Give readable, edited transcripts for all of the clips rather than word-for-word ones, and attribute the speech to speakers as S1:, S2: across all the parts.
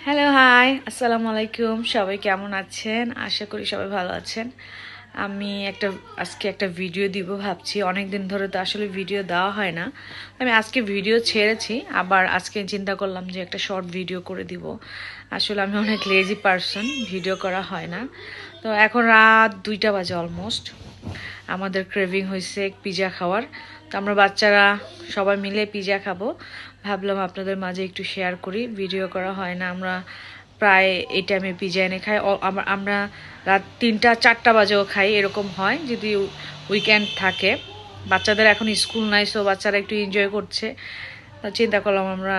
S1: Hello hi আসসালামু আলাইকুম। সবাই কেমন আছেন? আশা করি সবাই ভালো আছেন। আমি আজকে একটা ভিডিও দিব ভাবছি, অনেক দিন ধরে তো আসলে ভিডিও দেওয়া হয় না। আমি আজকে ভিডিও ছেড়েছি, আবার আজকে চিন্তা করলাম যে একটা শর্ট ভিডিও করে দিব। আসলে আমি অনেক লেজি পারসন, ভিডিও করা হয় না। তো এখন রাত 2টা বাজে অলমোস্ট। আমাদের ক্রেভিং হয়েছে পিৎজা খাওয়ার। তো আমরা বাচ্চারা সবাই মিলে পিৎজা খাবো। ভাবলাম আপনাদের মাঝে একটু শেয়ার করি, ভিডিও করা হয় না। আমরা প্রায় এই টাইমে পিৎজা এনে খাই। আমরা রাত 3টা 4টা বাজেও খাই, এরকম হয় যদি উইকেন্ড থাকে। বাচ্চাদের এখন স্কুল নাই, সো বাচ্চারা একটু এনজয় করছে। তো চিন্তা করলাম আমরা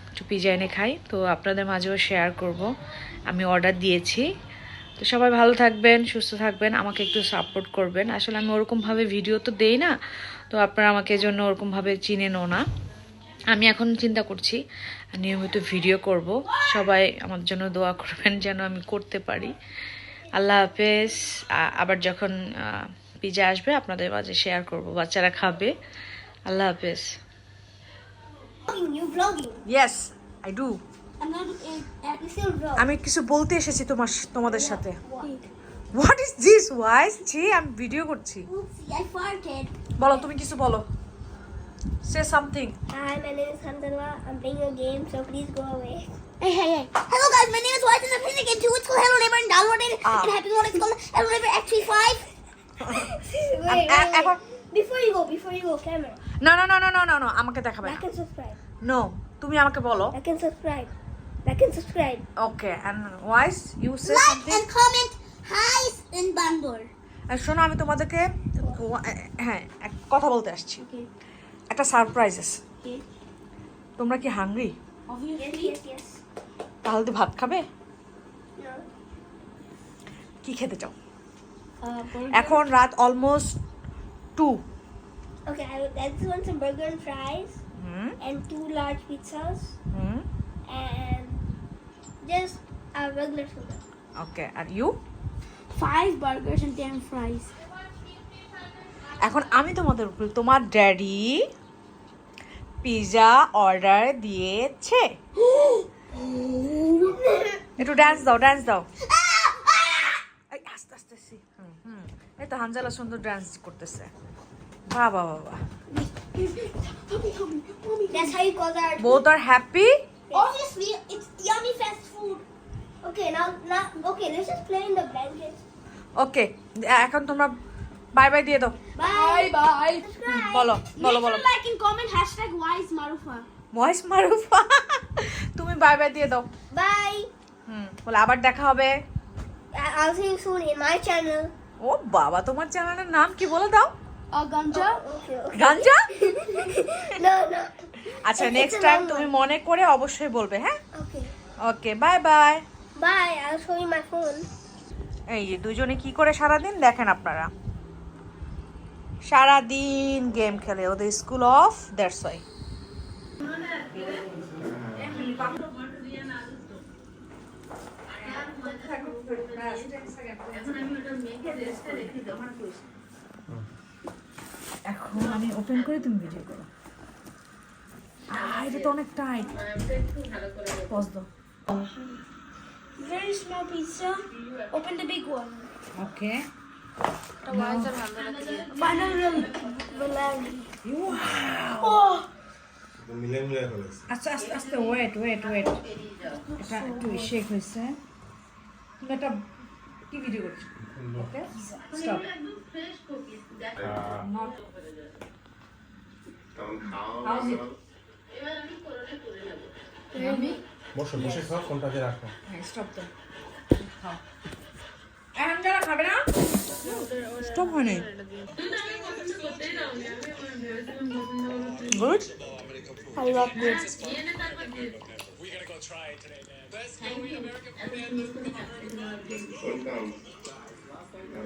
S1: একটু পিৎজা এনে খাই, তো আপনাদের মাঝেও শেয়ার করব। আমি অর্ডার দিয়েছি। তো সবাই ভালো থাকবেন, সুস্থ থাকবেন, আমাকে একটু সাপোর্ট করবেন। আসলে আমি ওরকমভাবে ভিডিও তো দেই না, তো আপনারা আমাকে এজন্য ওরকমভাবে চিনেনও না। আমি এখন চিন্তা করছি নিয়মিত ভিডিও করব। সবাই আমার জন্য দোয়া করবেন যেন আমি করতে পারি। আল্লাহ হাফেজ। আবার যখন পিৎজা আসবে আপনাদের মাঝে শেয়ার করব, বাচ্চারা খাবে। আল্লাহ হাফেজ।
S2: You vlogging?
S1: Yes, I do.
S2: I'm not you still vlog.
S1: আমি কিছু বলতে এসেছি তোমাদের সাথে।
S2: What?
S1: What is this wise? জি, আমি ভিডিও করছি।
S2: Oopsie, I farted.
S1: বলো, তুমি কিছু বলো। Say something.
S2: Hi, my name is Hamdallah. I'm playing a game, so please go away. Hey. Hello guys, my name is Wise and I'm playing a game too. It's called Hello Neighbor and download it. And happy one, it's called Hello Neighbor X35. wait. Before you go, camera.
S1: না, আমাকে দেখাবে না।
S2: Like and subscribe.
S1: No, তুমি আমাকে বলো।
S2: Like and subscribe.
S1: Okay, and wise you say
S2: Like
S1: something.
S2: and comment hi in Bandor.
S1: শোনো, আমি তোমাদেরকে হ্যাঁ এক কথা বলতে আসছি।
S2: Okay.
S1: একটা সারপ্রাইজ আছে।
S2: Okay.
S1: তোমরা কি হাংরি?
S2: Obviously. Yes.
S1: তাহলে তো ভাত খাবে?
S2: No.
S1: কি খেতে চাও?
S2: Burger.
S1: এখন রাত almost 2।
S2: Okay, I just want some burger and fries
S1: hmm
S2: and 2 large pizzas
S1: hmm
S2: and just a regular soda.
S1: Okay, are you?
S2: 5 burgers and 10 fries.
S1: এখন আমি তোমাদের উপর, তোমার ড্যাডি পিৎজা অর্ডার দিয়েছে। একটু ডান্স দাও। এই আস্তে আস্তে এই তো হানজালা সুন্দর ডান্স করতেছে। বাবা।
S2: That's how you call that.
S1: Both are happy.
S2: Obviously, it's yummy fast food. Okay, now, okay, let's just play in the blankets.
S1: ওকে, এখন তোমরা বাই বাই দিয়ে দাও।
S2: Bye.
S1: হুম, বলো।
S2: Make sure like and comment #WiseMarufa.
S1: Voice Marufa. তুমি bye bye দিয়ে দাও।
S2: Bye.
S1: বলে আবার দেখা হবে।
S2: I'll see you soon in my channel.
S1: ও বাবা, তোমার চ্যানেলের নাম কি বলে দাও?
S2: Ganja. Okay.
S1: গাঞ্জা?
S2: No.
S1: আচ্ছা,
S2: It's
S1: next
S2: a
S1: time
S2: long
S1: তুমি
S2: one.
S1: মনে করে অবশ্যই বলবে, হ্যাঁ?
S2: Okay.
S1: Okay, bye bye.
S2: Bye. I'll show you my phone.
S1: এই যে দুজনে কি করে সারাদিন দেখেন আপনারা। সারাদিন গেম খেলে, ওদের স্কুল অফ, দ্যাটস ওয়াই। এখন আমি ওপেন করে তুমি ভিডিও করো। এটা তো অনেক টাইট। পজ দাও।
S2: Very small pizza. Open the big one.
S1: Okay.
S2: Banana Valari.
S1: Oh!
S3: মিলে ফেলেছে।
S1: আচ্ছা, আস্তে ওয়েট। এটা একটু শেক হয়েছে। তুমি একটা কি ভিডিও করছো? ওকে, স্টপ। নট হাউজ ইট?
S3: বসে খাও, ফোনটাতে রাখো।
S1: হ্যাঁ, স্টপ দাও। খাও। এখন যারা খাবে না, স্টপ হয় নাই। গুড।
S2: I love this.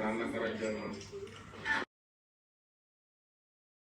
S3: রান্না করার জন্য